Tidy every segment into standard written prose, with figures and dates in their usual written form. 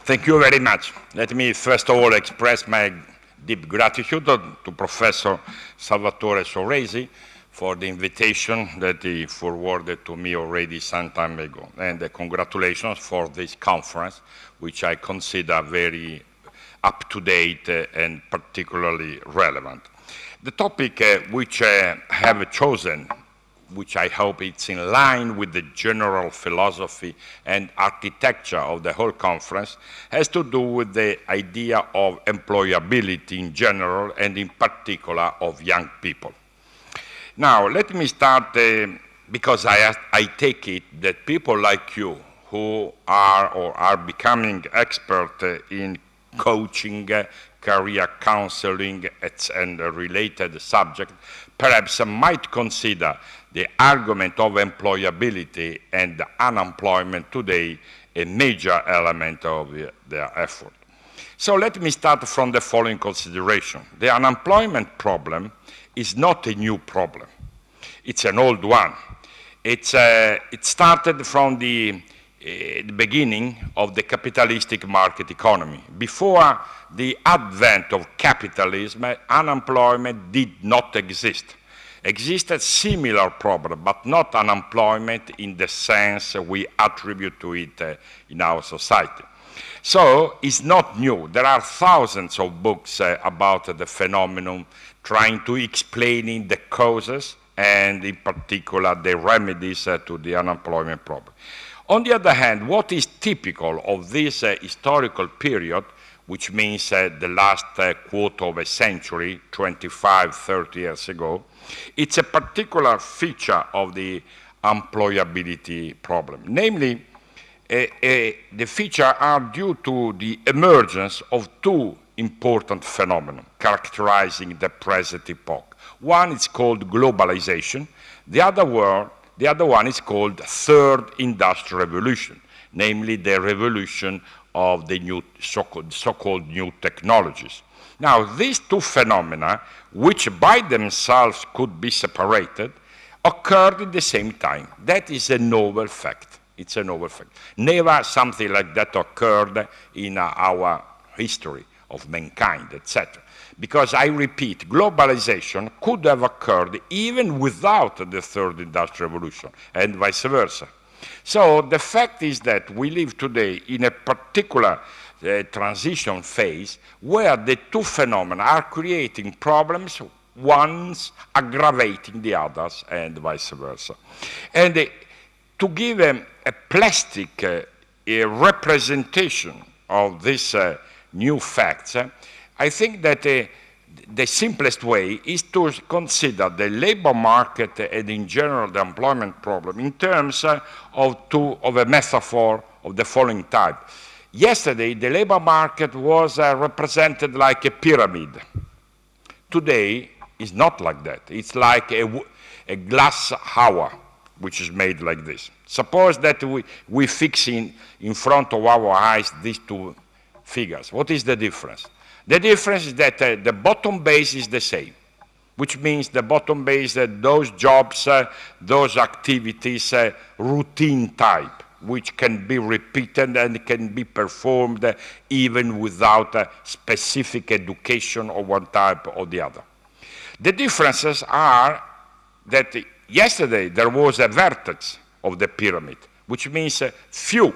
Thank you very much. Let me first of all express my deep gratitude to Professor Salvatore Sorresi for the invitation that he forwarded to me already some time ago. And congratulations for this conference, which I consider very up-to-date and particularly relevant. The topic which I have chosen, which I hope it's in line with the general philosophy and architecture of the whole conference, has to do with the idea of employability in general and in particular of young people. Now, let me start because I take it that people like you who are or are becoming expert in coaching, career counseling, and related subjects, perhaps might consider the argument of employability and unemployment today a major element of their effort. So let me start from the following consideration. The unemployment problem is not a new problem. It's an old one. It started from the beginning of the capitalistic market economy. Before the advent of capitalism, unemployment did not exist. Existed similar problem, but not unemployment in the sense we attribute to it in our society. So it's not new. There are thousands of books about the phenomenon trying to explain the causes and in particular the remedies to the unemployment problem. On the other hand, what is typical of this historical period, which means the last quarter of a century, 25, 30 years ago, it's a particular feature of the employability problem. Namely, the features are due to the emergence of two important phenomena characterizing the present epoch. One is called globalization, the other one is called third industrial revolution, namely the revolution of the new so-called new technologies. Now, these two phenomena, which by themselves could be separated, occurred at the same time. That is a novel fact. It's a novel fact. Never something like that occurred in our history of mankind, etc. Because I repeat, globalization could have occurred even without the third industrial revolution, and vice versa. So the fact is that we live today in a particular transition phase where the two phenomena are creating problems, one's aggravating the others, and vice versa. And to give a plastic representation of these new facts, I think that the simplest way is to consider the labor market and in general the employment problem in terms of a metaphor of the following type. Yesterday, the labor market was represented like a pyramid. Today, it's not like that. It's like a glass hour, which is made like this. Suppose that we fix in front of our eyes these two figures. What is the difference? The difference is that the bottom base is the same, which means the bottom base, those jobs, those activities, routine type, which can be repeated and can be performed even without specific education of one type or the other. The differences are that yesterday there was a vertex of the pyramid, which means few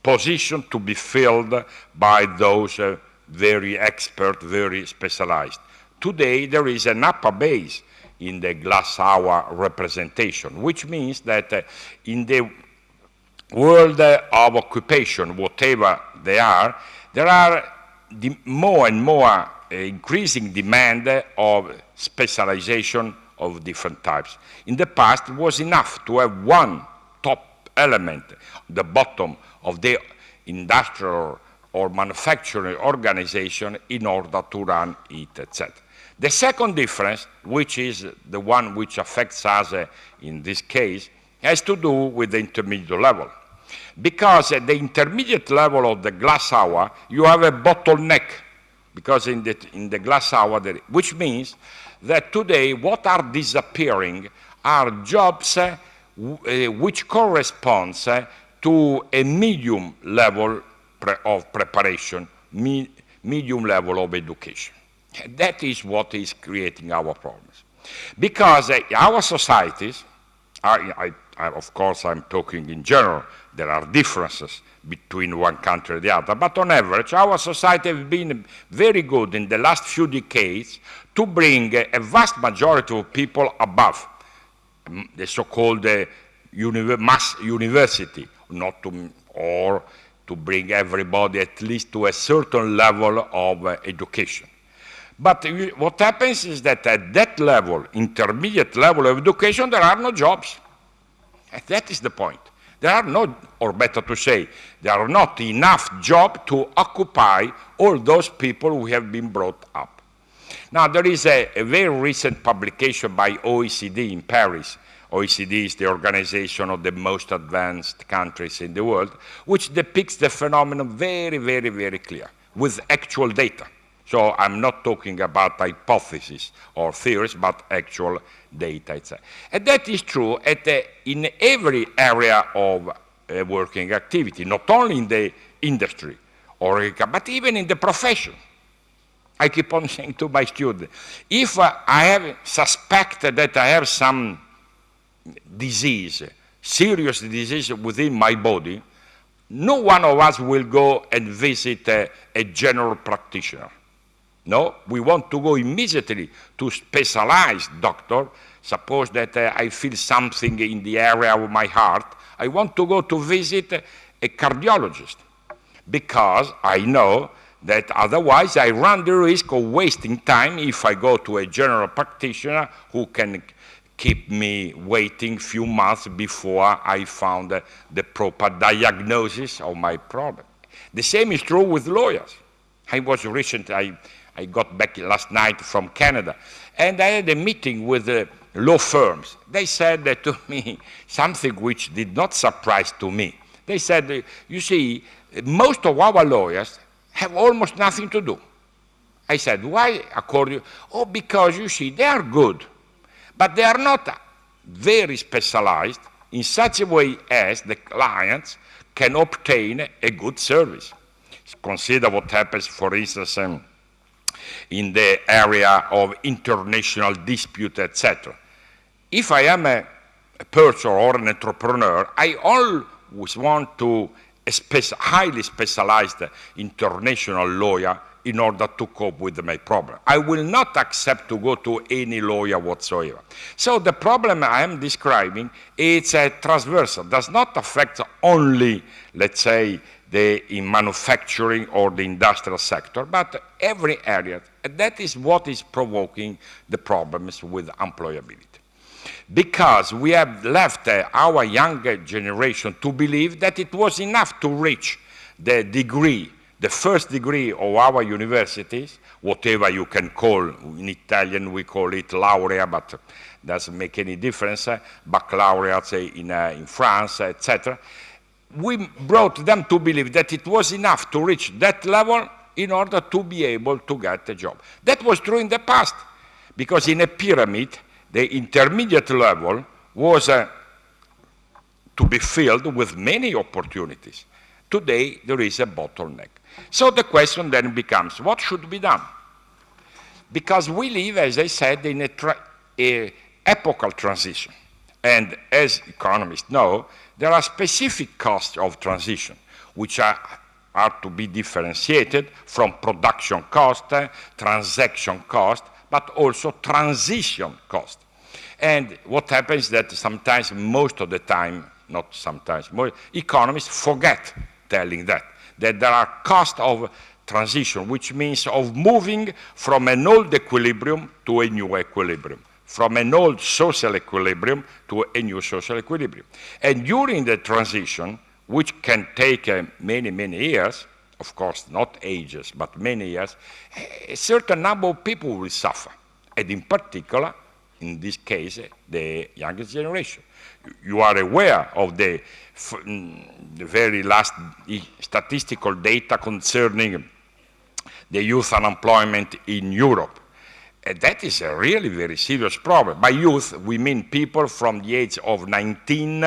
positions to be filled by those very expert, very specialized. Today there is an upper base in the glass hour representation, which means that in the world of occupation, whatever they are, there are more and more increasing demand of specialization of different types. In the past, it was enough to have one top element, the bottom of the industrial or manufacturing organization in order to run it, etc. The second difference, which is the one which affects us in this case, has to do with the intermediate level. Because at the intermediate level of the glass hour, you have a bottleneck, because in the glass hour, which means that today what are disappearing are jobs which corresponds to a medium level preparation, medium level of education. That is what is creating our problems. Because our societies, of course I'm talking in general, there are differences between one country and the other, but on average our society has been very good in the last few decades to bring a vast majority of people above the so-called mass university, or to bring everybody at least to a certain level of education. But what happens is that at that level, intermediate level of education, there are no jobs. And that is the point. There are no, or better to say, there are not enough jobs to occupy all those people who have been brought up. Now, there is a very recent publication by OECD in Paris. OECD is the organization of the most advanced countries in the world, which depicts the phenomenon very, very, very clear, with actual data. So I'm not talking about hypotheses or theories, but actual data itself. And that is true in every area of working activity, not only in the industry, but even in the profession. I keep on saying to my students, if I have suspected that I have some disease, serious disease within my body, no one of us will go and visit a general practitioner. No, we want to go immediately to specialized doctor. Suppose that I feel something in the area of my heart. I want to go to visit a cardiologist because I know that otherwise I run the risk of wasting time if I go to a general practitioner who can keep me waiting a few months before I found the proper diagnosis of my problem. The same is true with lawyers. I got back last night from Canada, and I had a meeting with law firms. They said to me something which did not surprise to me. They said, you see, most of our lawyers have almost nothing to do. I said, why according? Oh, because you see, they are good, but they are not very specialized in such a way as the clients can obtain a good service. Consider what happens, for instance, in the area of international dispute, etc. If I am a person or an entrepreneur, I always want to a highly specialized international lawyer in order to cope with my problem. I will not accept to go to any lawyer whatsoever. So the problem I am describing, it's a transversal, does not affect only, let's say, in manufacturing or the industrial sector, but every area. And that is what is provoking the problems with employability. Because we have left our younger generation to believe that it was enough to reach the degree, the first degree of our universities, whatever you can call, in Italian we call it laurea, but doesn't make any difference, baccalaureate in France, etc. We brought them to believe that it was enough to reach that level in order to be able to get a job. That was true in the past, because in a pyramid, the intermediate level was to be filled with many opportunities. Today, there is a bottleneck. So the question then becomes, what should be done? Because we live, as I said, in a epochal transition. And as economists know, there are specific costs of transition, which are to be differentiated from production cost, transaction cost, but also transition cost. And what happens is that sometimes, most of the time, not sometimes, economists forget telling that there are costs of transition, which means of moving from an old equilibrium to a new equilibrium, from an old social equilibrium to a new social equilibrium. And during the transition, which can take many, many years, of course, not ages, but many years, a certain number of people will suffer. And in particular, in this case, the youngest generation. You are aware of the very last statistical data concerning the youth unemployment in Europe. And that is a really very serious problem. By youth, we mean people from the age of 19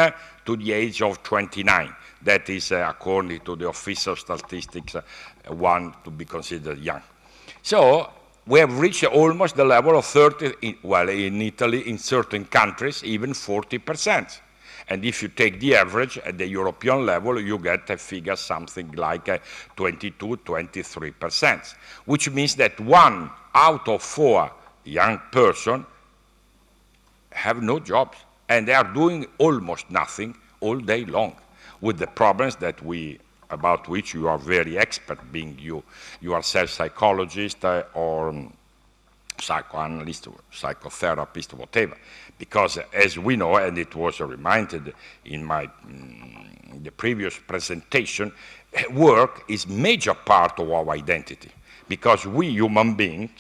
to the age of 29. that is, according to the official statistics, one to be considered young. So we have reached almost the level of 30, well, in Italy, in certain countries, even 40%. And if you take the average at the European level, you get a figure something like 22, 23%, which means that 1 out of 4 young persons have no jobs, and they are doing almost nothing all day long, with the problems that about which you are very expert, being you yourself psychologist or psychoanalyst, or psychotherapist, whatever. Because as we know, and it was reminded in the previous presentation, work is major part of our identity. Because we human beings,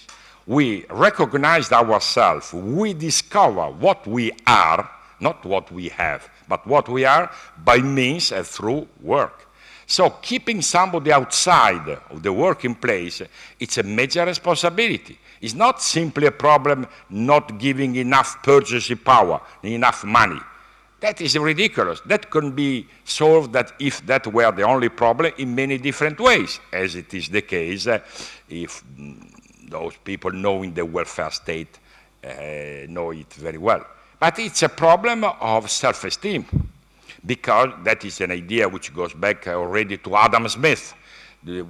we recognize ourselves, we discover what we are, not what we have, but what we are by means and through work. So keeping somebody outside of the working place, it's a major responsibility. It's not simply a problem not giving enough purchasing power, enough money. That is ridiculous. That can be solved if that were the only problem in many different ways, as it is the case if those people knowing the welfare state know it very well. But it's a problem of self-esteem, because that is an idea which goes back already to Adam Smith,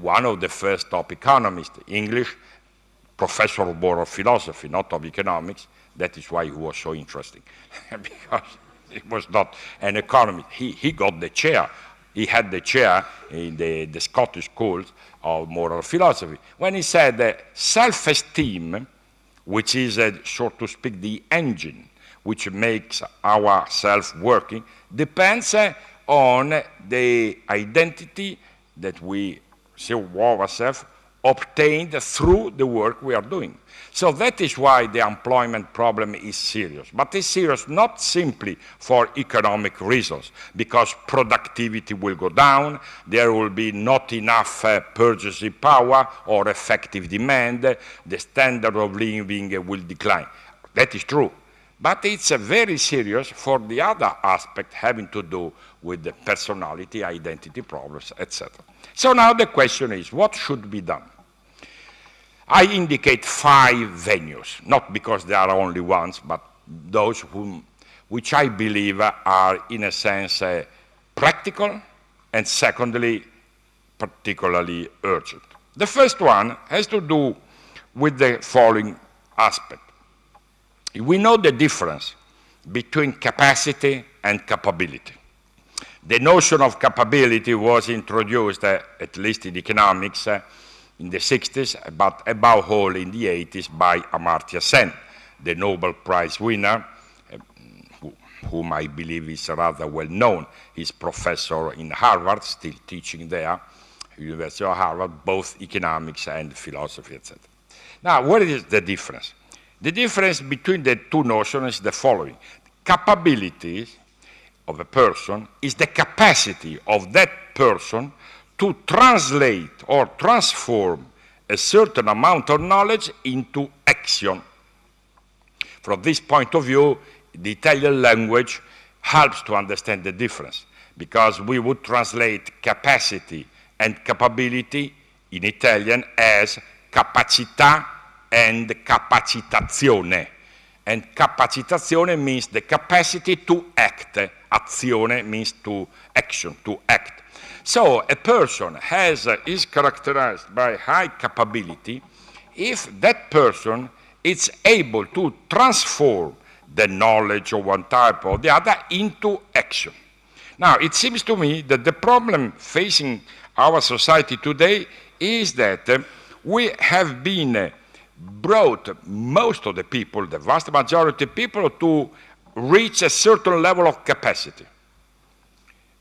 one of the first top economists, English, professor of moral philosophy, not of economics. That is why he was so interesting, because he was not an economist. He got the chair. He had the chair in the Scottish schools of moral philosophy. When he said that self-esteem, which is, so to speak, the engine which makes our self working, depends on the identity that we see of ourselves obtained through the work we are doing. So that is why the employment problem is serious. But it's serious not simply for economic reasons, because productivity will go down, there will be not enough purchasing power or effective demand, the standard of living will decline. That is true. But it's very serious for the other aspect having to do with the personality, identity problems, etc. So now the question is, what should be done? I indicate 5 venues, not because there are only ones, but those which I believe are, in a sense, practical, and secondly, particularly urgent. The first one has to do with the following aspect. We know the difference between capacity and capability. The notion of capability was introduced, at least in economics, in the 60s, but above all in the 80s by Amartya Sen, the Nobel Prize winner, whom I believe is rather well known. He's professor in Harvard, still teaching there, University of Harvard, both economics and philosophy, etc. Now, what is the difference? The difference between the two notions is the following. Capability of a person is the capacity of that person to translate or transform a certain amount of knowledge into action. From this point of view, the Italian language helps to understand the difference, because we would translate capacity and capability in Italian as capacità and capacitazione. And capacitazione means the capacity to act. Azione means to action, to act. So a person is characterized by high capability if that person is able to transform the knowledge of one type or the other into action. Now, it seems to me that the problem facing our society today is that we have been brought most of the people, the vast majority of people, to reach a certain level of capacity.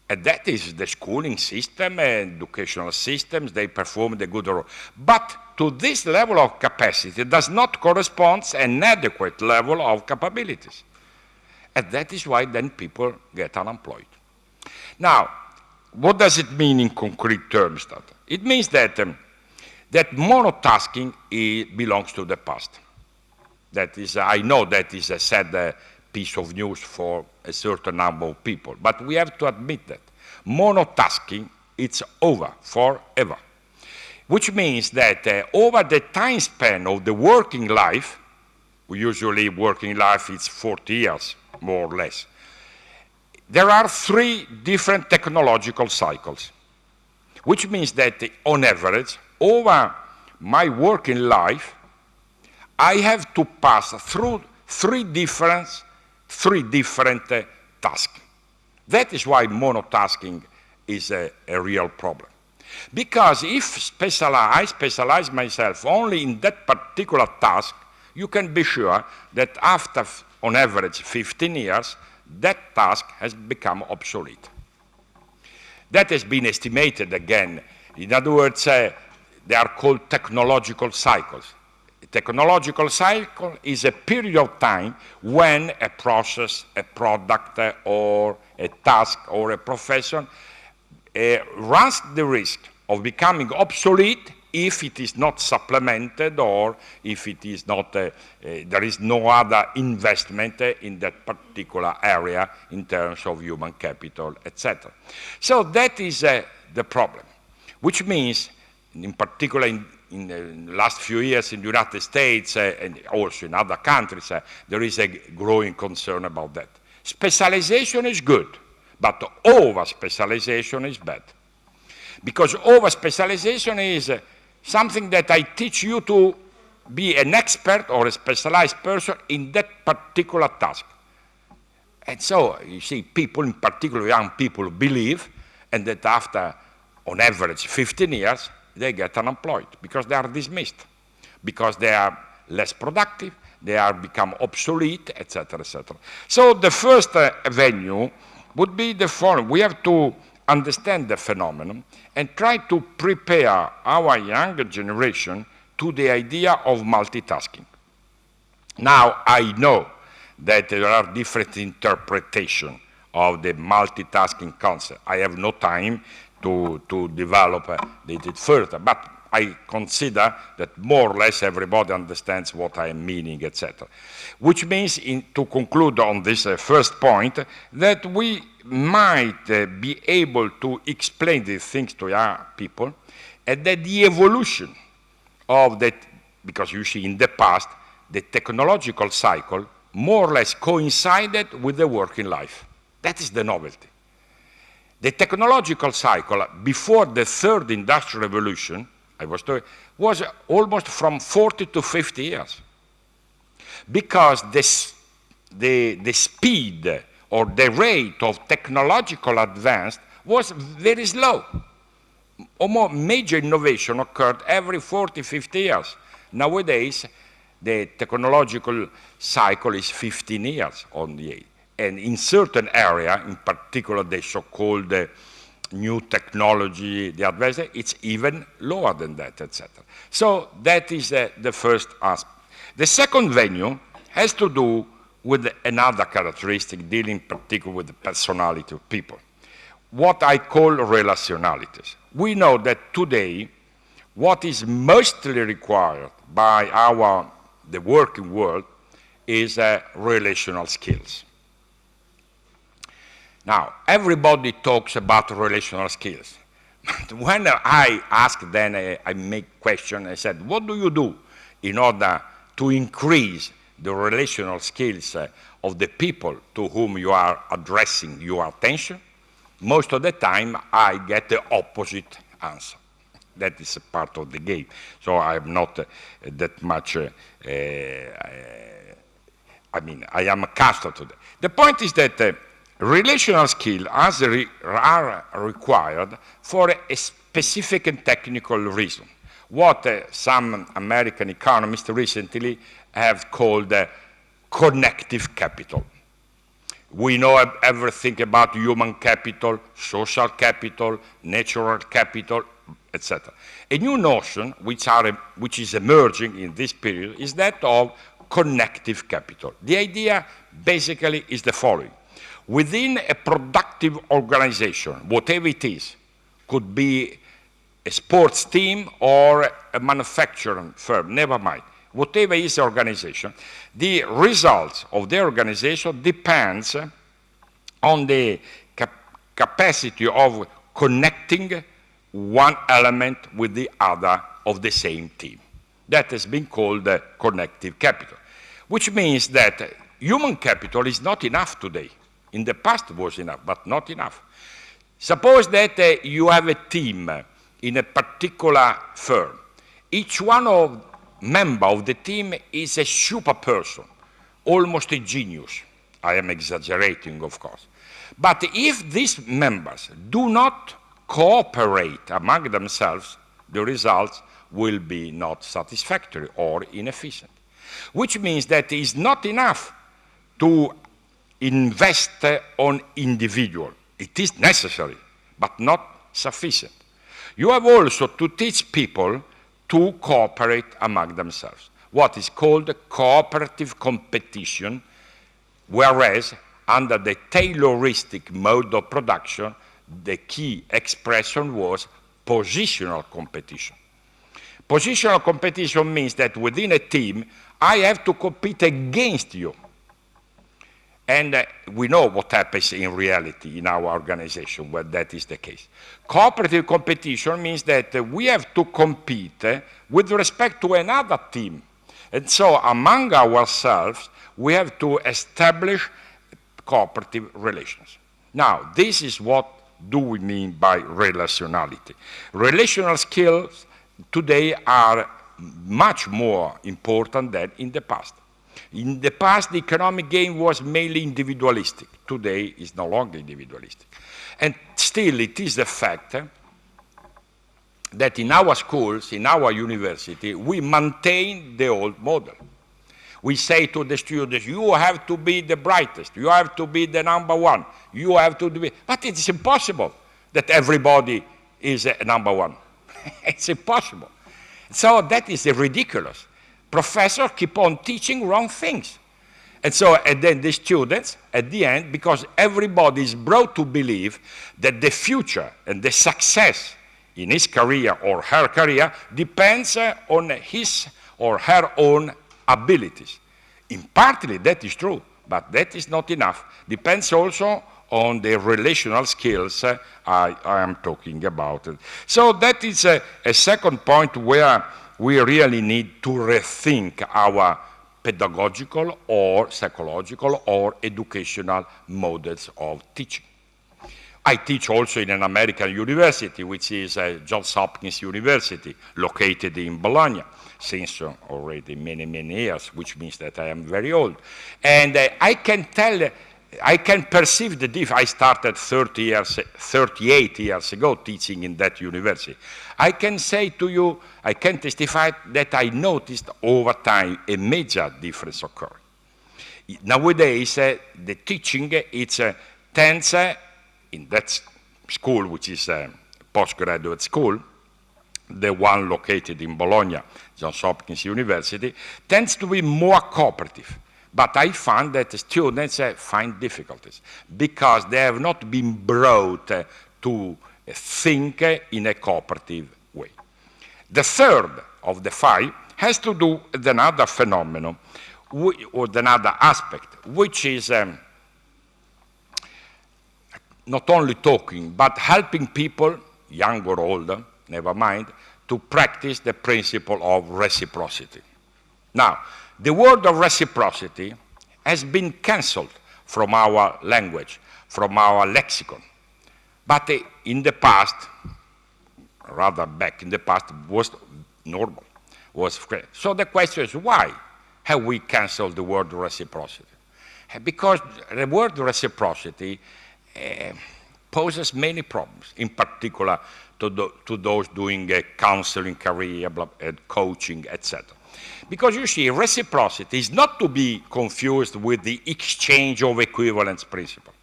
And that is the schooling system, educational systems, they perform the good role. But to this level of capacity does not correspond an adequate level of capabilities. And that is why then people get unemployed. Now, what does it mean in concrete terms? It means that monotasking belongs to the past. That is, I know that is a sad piece of news for a certain number of people, but we have to admit that. Monotasking, it's over forever. Which means that over the time span of the working life, usually working life is 40 years, more or less, there are 3 different technological cycles, which means that on average, over my working life, I have to pass through 3 different tasks. That is why monotasking is a real problem. Because if I specialize myself only in that particular task, you can be sure that after, on average, 15 years, that task has become obsolete. That has been estimated again. In other words, they are called technological cycles. A technological cycle is a period of time when a process, a product, or a task, or a profession runs the risk of becoming obsolete if it is not supplemented or if it is not, there is no other investment in that particular area in terms of human capital, etc. So that is the problem, which means, in particular in the last few years in the United States and also in other countries, there is a growing concern about that. Specialization is good, but over-specialization is bad. Because over-specialization is something that I teach you to be an expert or a specialized person in that particular task. And so, you see, people, in particular young people, believe, and that after, on average, 15 years, they get unemployed because they are dismissed, because they are less productive, they are become obsolete, etc., etc. So the first venue would be the following. We have to understand the phenomenon and try to prepare our younger generation to the idea of multitasking. Now, I know that there are different interpretations of the multitasking concept. I have no time to develop it further, but I consider that more or less everybody understands what I am meaning, etc. Which means, to conclude on this first point, that we might be able to explain these things to young people, and that the evolution of that, because you see in the past, the technological cycle more or less coincided with the working life. That is the novelty. The technological cycle before the third industrial revolution, I was told, was almost from 40 to 50 years. Because the speed or the rate of technological advance was very slow. Almost major innovation occurred every 40, 50 years. Nowadays, the technological cycle is 15 years on the age. And in certain area, in particular the so-called new technology, the advance, it's even lower than that, etc. So that is the first aspect. The second venue has to do with another characteristic dealing particularly with the personality of people, what I call relationalities. We know that today what is mostly required by the working world is relational skills. Now, everybody talks about relational skills. But when I ask, then I make question, I said, what do you do in order to increase the relational skills of the people to whom you are addressing your attention? Most of the time, I get the opposite answer. That is a part of the game. So I'm not that much, I am accustomed to that. The point is that relational skills are required for a specific and technical reason. What some American economists recently have called connective capital. We know everything about human capital, social capital, natural capital, etc. A new notion which is emerging in this period is that of connective capital. The idea basically is the following. Within a productive organization, whatever it is, could be a sports team or a manufacturing firm, never mind. Whatever is the organization, the results of the organization depends on the capacity of connecting one element with the other of the same team. That has been called connective capital, which means that human capital is not enough today. In the past it was enough, but not enough. Suppose that you have a team in a particular firm. Each one of member of the team is a super person, almost a genius. I am exaggerating, of course. But if these members do not cooperate among themselves, the results will be not satisfactory or inefficient. Which means that it is not enough to invest on individual. It is necessary, but not sufficient. You have also to teach people to cooperate among themselves, what is called cooperative competition, whereas under the Tayloristic mode of production, the key expression was positional competition. Positional competition means that within a team, I have to compete against you. And we know what happens in reality in our organization when that is the case. Cooperative competition means that we have to compete with respect to another team. And so among ourselves, we have to establish cooperative relations. Now, this is what do we mean by relationality. Relational skills today are much more important than in the past. In the past, the economic game was mainly individualistic. Today, it's no longer individualistic. And still, it is a fact that in our schools, in our university, we maintain the old model. We say to the students, you have to be the brightest, you have to be the number one, you have to be, but it's impossible that everybody is a number one. It's impossible. So that is ridiculous. Professors keep on teaching wrong things. And so, and then the students, at the end, because everybody is brought to believe that the future and the success in his career or her career depends on his or her own abilities. In partly that is true, but that is not enough. Depends also on the relational skills I am talking about. So that is a second point where we really need to rethink our pedagogical or psychological or educational models of teaching. I teach also in an American university, which is Johns Hopkins University, located in Bologna, since already many, many years, which means that I am very old. And I can perceive the difference. I started 38 years ago teaching in that university. I can say to you, I can testify that I noticed over time a major difference occurring. Nowadays, the teaching, tends in that school, which is a postgraduate school, the one located in Bologna, Johns Hopkins University, tends to be more cooperative. But I find that the students find difficulties because they have not been brought to think in a cooperative way. The third of the five has to do with another phenomenon, or another aspect, which is not only talking, but helping people, young or older, never mind, to practice the principle of reciprocity. Now, the word of reciprocity has been cancelled from our language, from our lexicon. But in the past, rather back in the past, was normal. So the question is, why have we cancelled the word reciprocity? Because the word reciprocity poses many problems, in particular to those doing counseling, career, coaching, etc. Because you see, reciprocity is not to be confused with the exchange of equivalence principle.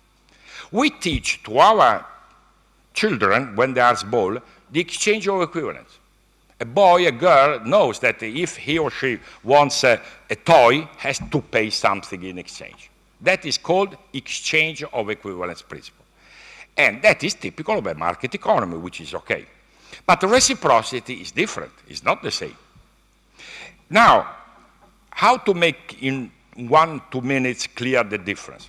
We teach to our children, when they are small, the exchange of equivalence. A boy, a girl knows that if he or she wants a toy, has to pay something in exchange. That is called exchange of equivalence principle. And that is typical of a market economy, which is okay. But reciprocity is different, it's not the same. Now, how to make in 1-2 minutes clear the difference?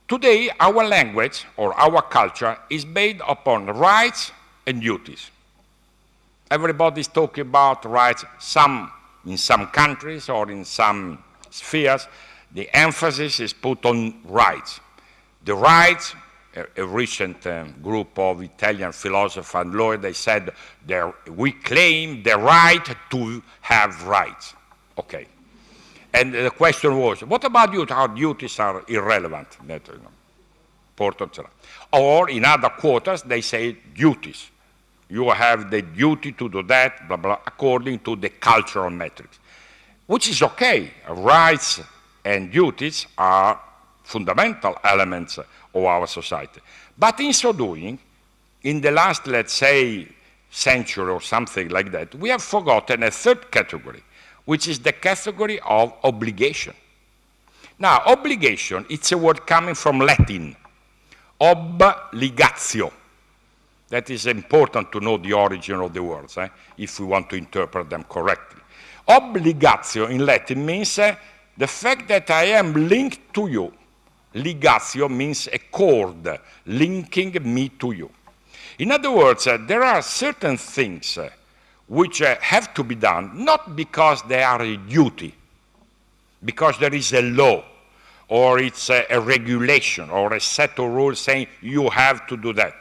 Today, our language or our culture is based upon rights and duties. Everybody's talking about rights. In some countries or in some spheres, the emphasis is put on rights. The rights, a recent group of Italian philosophers and lawyers, they said, we claim the right to have rights. Okay. And the question was, what about duties? Our duties are irrelevant. Or in other quarters, they say duties. You have the duty to do that, blah, blah, according to the cultural metrics, which is okay. Rights and duties are fundamental elements of our society. But in so doing, in the last, let's say, century or something like that, we have forgotten a third category, which is the category of obligation. Now, obligation, it's a word coming from Latin, obligatio. That is important to know the origin of the words, if we want to interpret them correctly. Obligatio in Latin means the fact that I am linked to you. Ligatio means a cord linking me to you. In other words, there are certain things which have to be done, not because they are a duty, because there is a law, or it's a regulation, or a set of rules saying you have to do that,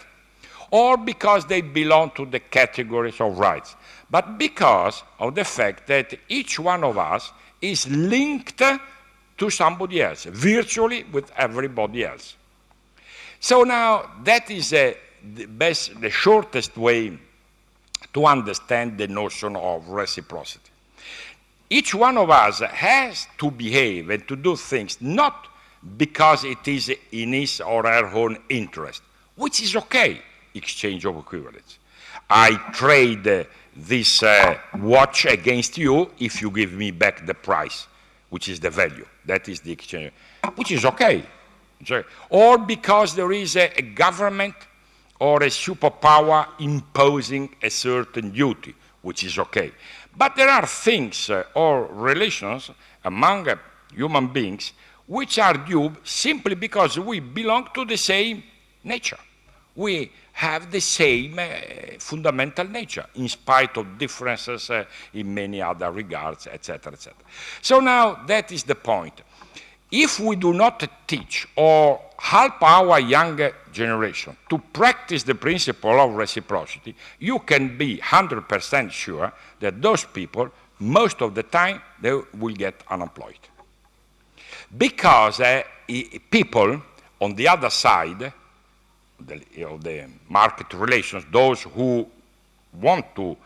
or because they belong to the categories of rights, but because of the fact that each one of us is linked to somebody else, virtually with everybody else. So now that is the shortest way to understand the notion of reciprocity. Each one of us has to behave and to do things not because it is in his or her own interest, which is okay, exchange of equivalents. I trade this watch against you if you give me back the price, which is the value. That is the exchange, which is okay. Or because there is a government or a superpower imposing a certain duty, which is okay. But there are things or relations among human beings which are due simply because we belong to the same nature. We have the same fundamental nature, in spite of differences in many other regards, etc., etc. So now that is the point. If we do not teach or help our younger generation to practice the principle of reciprocity, you can be 100% sure that those people, most of the time, they will get unemployed. Because people on the other side, the market relations, those who want to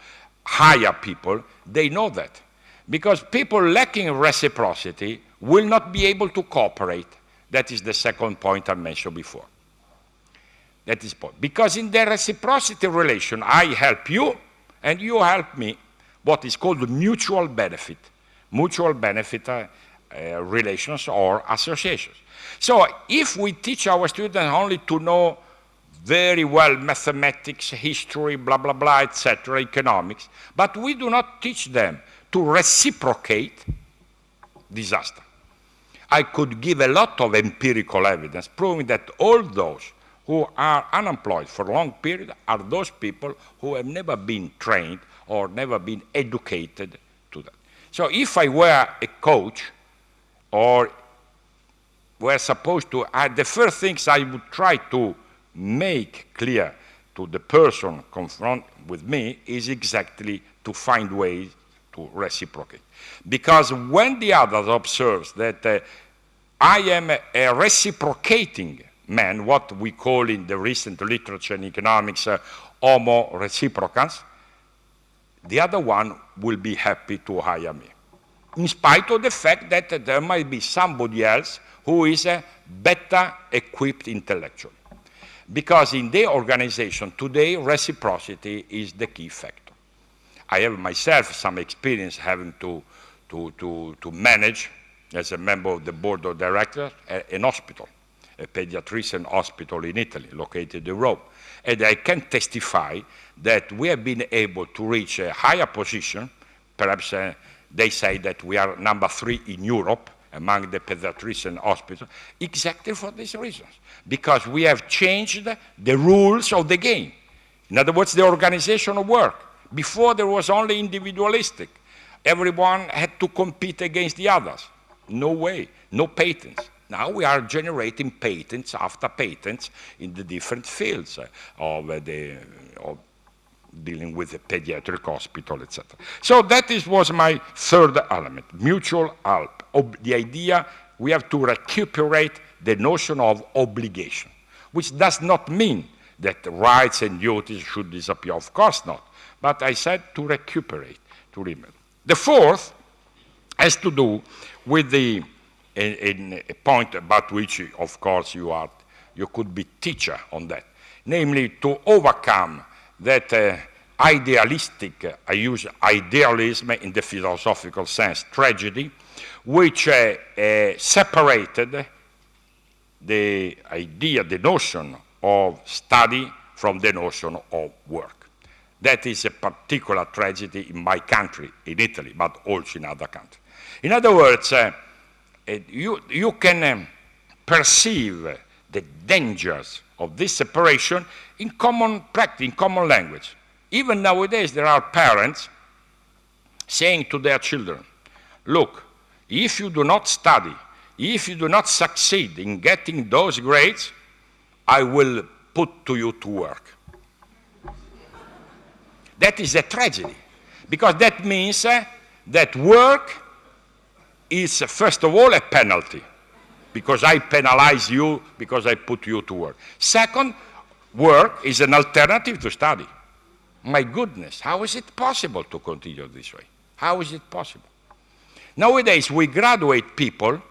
hire people, they know that. Because people lacking reciprocity will not be able to cooperate. That is the second point I mentioned before. That is point. Because in the reciprocity relation, I help you and you help me, what is called mutual benefit relations or associations. So if we teach our students only to know very well mathematics, history, blah, blah, blah, etc., economics, but we do not teach them to reciprocate, disaster. I could give a lot of empirical evidence proving that all those who are unemployed for a long period are those people who have never been trained or never been educated to that. So if I were a coach or were supposed to, the first things I would try to make clear to the person confront with me is exactly to find ways to reciprocate. Because when the other observes that I am a reciprocating man, what we call in the recent literature in economics homo reciprocans, the other one will be happy to hire me, in spite of the fact that there might be somebody else who is better equipped intellectually. Because in the organization today, reciprocity is the key factor. I have myself some experience having to manage, as a member of the board of directors, an hospital, a pediatrician hospital in Italy, located in Rome. And I can testify that we have been able to reach a higher position. Perhaps they say that we are number 3 in Europe among the pediatrician hospitals, exactly for these reasons, because we have changed the rules of the game. In other words, the organization of work. Before there was only individualistic. Everyone had to compete against the others. No way, no patents. Now we are generating patents after patents in the different fields of dealing with the pediatric hospital, etc. So that was my third element, mutual help. The idea we have to recuperate the notion of obligation, which does not mean that rights and duties should disappear. Of course not. But I said to recuperate, to remember. The fourth has to do with a point about which, of course, you could be teacher on that, namely to overcome that idealistic, I use idealism in the philosophical sense, tragedy, which separated the idea, the notion of study from the notion of work. That is a particular tragedy in my country, in Italy, but also in other countries. In other words, you can perceive the dangers of this separation in common practice, in common language. Even nowadays, there are parents saying to their children, look, if you do not study, if you do not succeed in getting those grades, I will put you to work. That is a tragedy, because that means that work is, first of all, a penalty, because I penalize you because I put you to work. Second, work is an alternative to study. My goodness, how is it possible to continue this way? How is it possible? Nowadays, we graduate people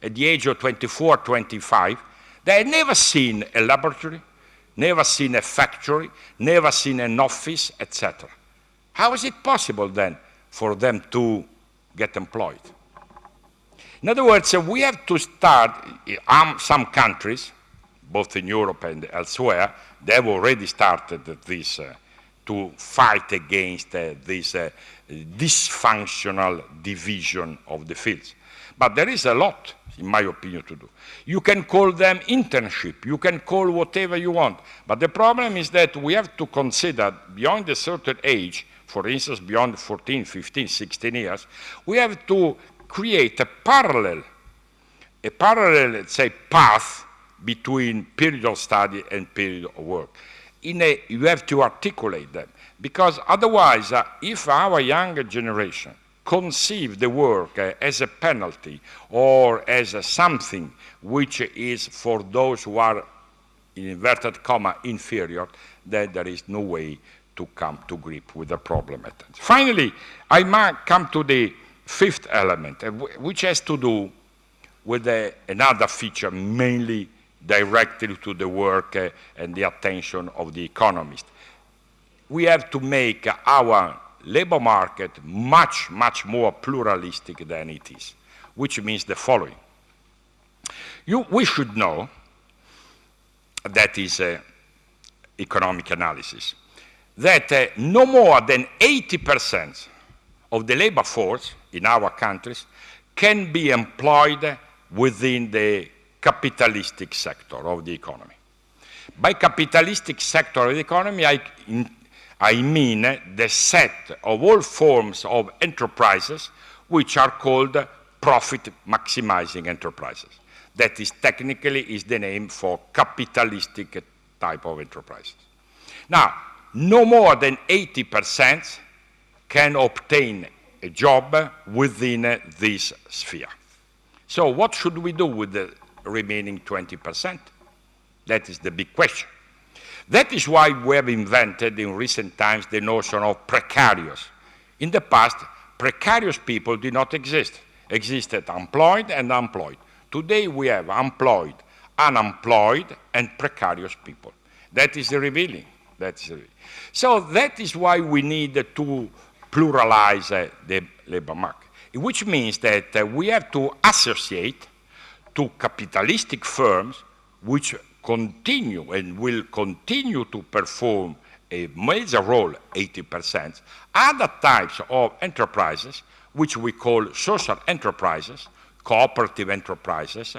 at the age of 24, 25, they had never seen a laboratory, never seen a factory, never seen an office, etc. How is it possible then for them to get employed? In other words, we have to start, some countries, both in Europe and elsewhere, they have already started this, to fight against this dysfunctional division of the fields. But there is a lot, in my opinion, to do. You can call them internship, you can call whatever you want, but the problem is that we have to consider beyond a certain age, for instance, beyond 14, 15, 16 years, we have to create a parallel, let's say, path between period of study and period of work. You have to articulate them, because otherwise, if our younger generation conceive the work as a penalty or as something which is for those who are, in inverted comma, inferior, then there is no way to come to grip with the problem at hand. Finally, I might come to the fifth element, which has to do with another feature mainly directed to the work and the attention of the economist. We have to make our labor market much, much more pluralistic than it is, which means the following. We should know, that is economic analysis, that no more than 80% of the labor force in our countries can be employed within the capitalistic sector of the economy. By capitalistic sector of the economy, I mean the set of all forms of enterprises which are called profit maximizing enterprises. That is technically is the name for capitalistic type of enterprises. Now, no more than 80% can obtain a job within this sphere. So what should we do with the remaining 20%? That is the big question. That is why we have invented in recent times the notion of precarious. In the past, precarious people did not exist. Existed employed and unemployed. Today we have employed, unemployed, and precarious people. That is revealing. So that is why we need to pluralize the labor market, which means that we have to associate to capitalistic firms which continue and will continue to perform a major role, 80%, other types of enterprises, which we call social enterprises, cooperative enterprises,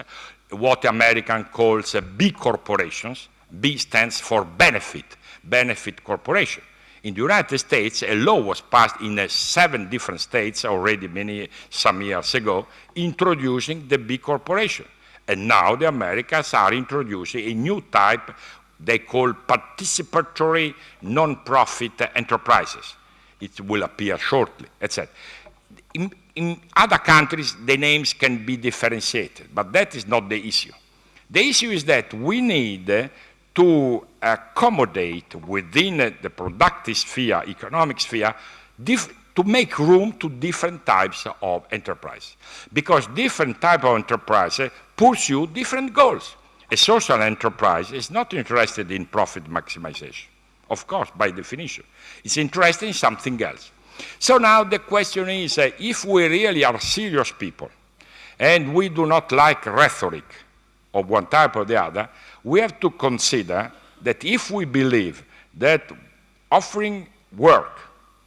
what American calls B corporations. B stands for benefit corporation. In the United States, a law was passed in 7 different states already some years ago, introducing the B corporation. And now the Americans are introducing a new type they call participatory non-profit enterprises. It will appear shortly, etc. In other countries, the names can be differentiated, but that is not the issue. The issue is that we need to accommodate within the productive sphere, economic sphere, to make room to different types of enterprise. Because different types of enterprise pursue different goals. A social enterprise is not interested in profit maximization, of course, by definition. It's interested in something else. So now the question is, if we really are serious people, and we do not like rhetoric of one type or the other, we have to consider that if we believe that offering work,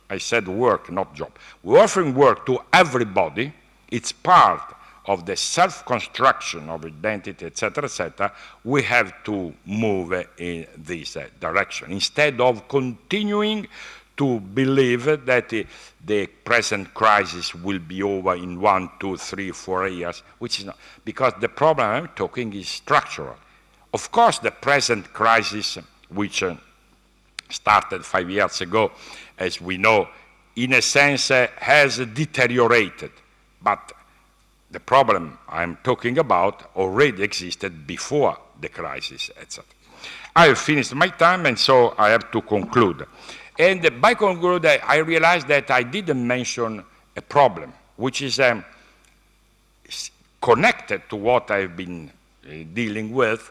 I said work, not job, we're offering work to everybody, it's part of the self-construction of identity, etc., we have to move in this direction, instead of continuing to believe that the present crisis will be over in 1, 2, 3, 4 years, which is not, because the problem I'm talking is structural. Of course, the present crisis, which started 5 years ago, as we know, in a sense has deteriorated, but the problem I'm talking about already existed before the crisis, etc. I have finished my time, and so I have to conclude. And by conclude, I realized that I didn't mention a problem, which is connected to what I've been dealing with,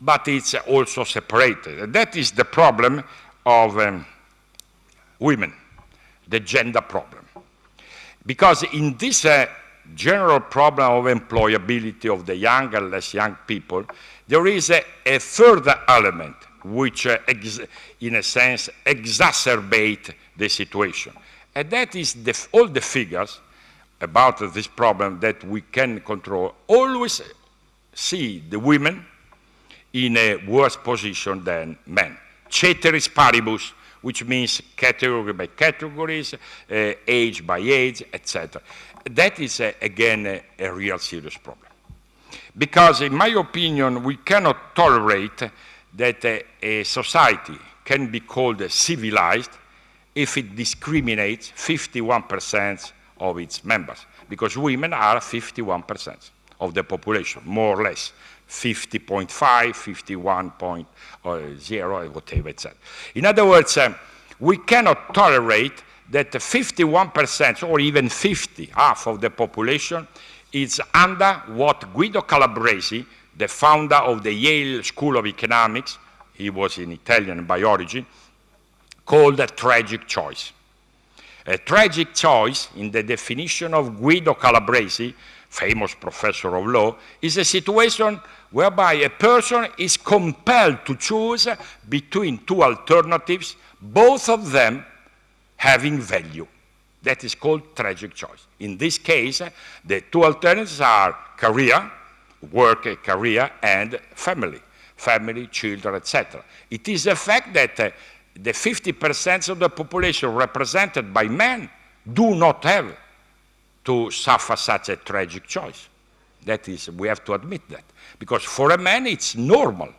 but it's also separated. And that is the problem of women, the gender problem. Because in this general problem of employability of the young and less young people, there is a further element which, in a sense, exacerbate the situation. And that is all the figures about this problem that we can control always see the women in a worse position than men. Ceteris paribus, which means category by categories, age by age, etc. That is, again, a real serious problem. Because, in my opinion, we cannot tolerate that a society can be called civilized if it discriminates 51% of its members, because women are 51% of the population, more or less, 50.5, 51.0, whatever, etc. In other words, we cannot tolerate that 51% or even 50, half of the population, is under what Guido Calabresi, the founder of the Yale School of Economics, he was an Italian by origin, called a tragic choice. A tragic choice, in the definition of Guido Calabresi, famous professor of law, is a situation whereby a person is compelled to choose between 2 alternatives, both of them having value. That is called tragic choice. In this case, the 2 alternatives are career, work, career, and family, children, etc. It is a fact that the 50% of the population represented by men do not have to suffer such a tragic choice. That is, we have to admit that. Because for a man, it's normal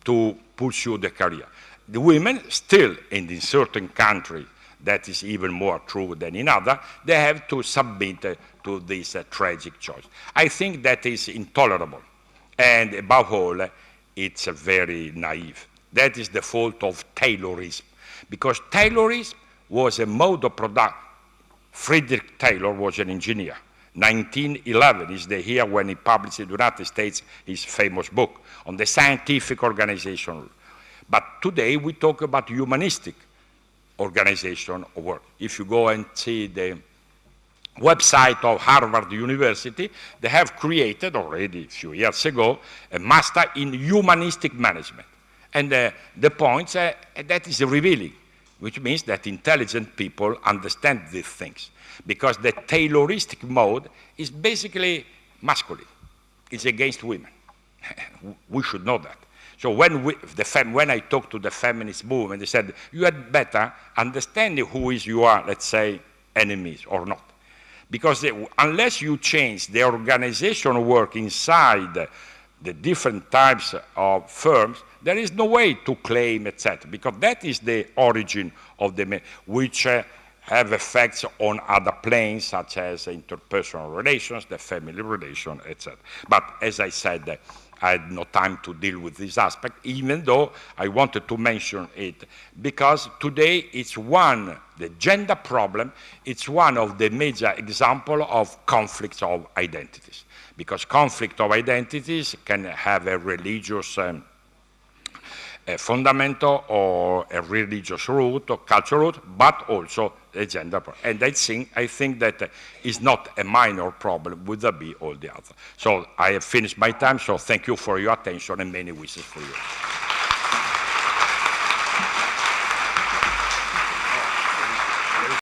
to pursue the career. The women still, and in certain countries, that is even more true than in others, they have to submit to this tragic choice. I think that is intolerable. And above all, it's very naive. That is the fault of Taylorism. Because Taylorism was a mode of production. Friedrich Taylor was an engineer. 1911 is the year when he published in the United States his famous book on the scientific organization. But today we talk about humanistic organization of work. If you go and see the website of Harvard University, they have created already a few years ago a master in humanistic management. And the point that is revealing, which means that intelligent people understand these things. Because the Tayloristic mode is basically masculine. It's against women. We should know that. So when I talk to the feminist movement, they said, you had better understand who is your, let's say, enemies or not. Because unless you change the organizational work inside the different types of firms, there is no way to claim, etc. Because that is the origin of the, which have effects on other planes, such as interpersonal relations, the family relation, etc. But as I said, I had no time to deal with this aspect, even though I wanted to mention it, because today it's the gender problem, it's one of the major examples of conflicts of identities. Because conflict of identities can have a religious fundamental or a religious root or cultural root, but also a gender problem. And I think that is not a minor problem, would that be all the other. So I have finished my time, so thank you for your attention and many wishes for you.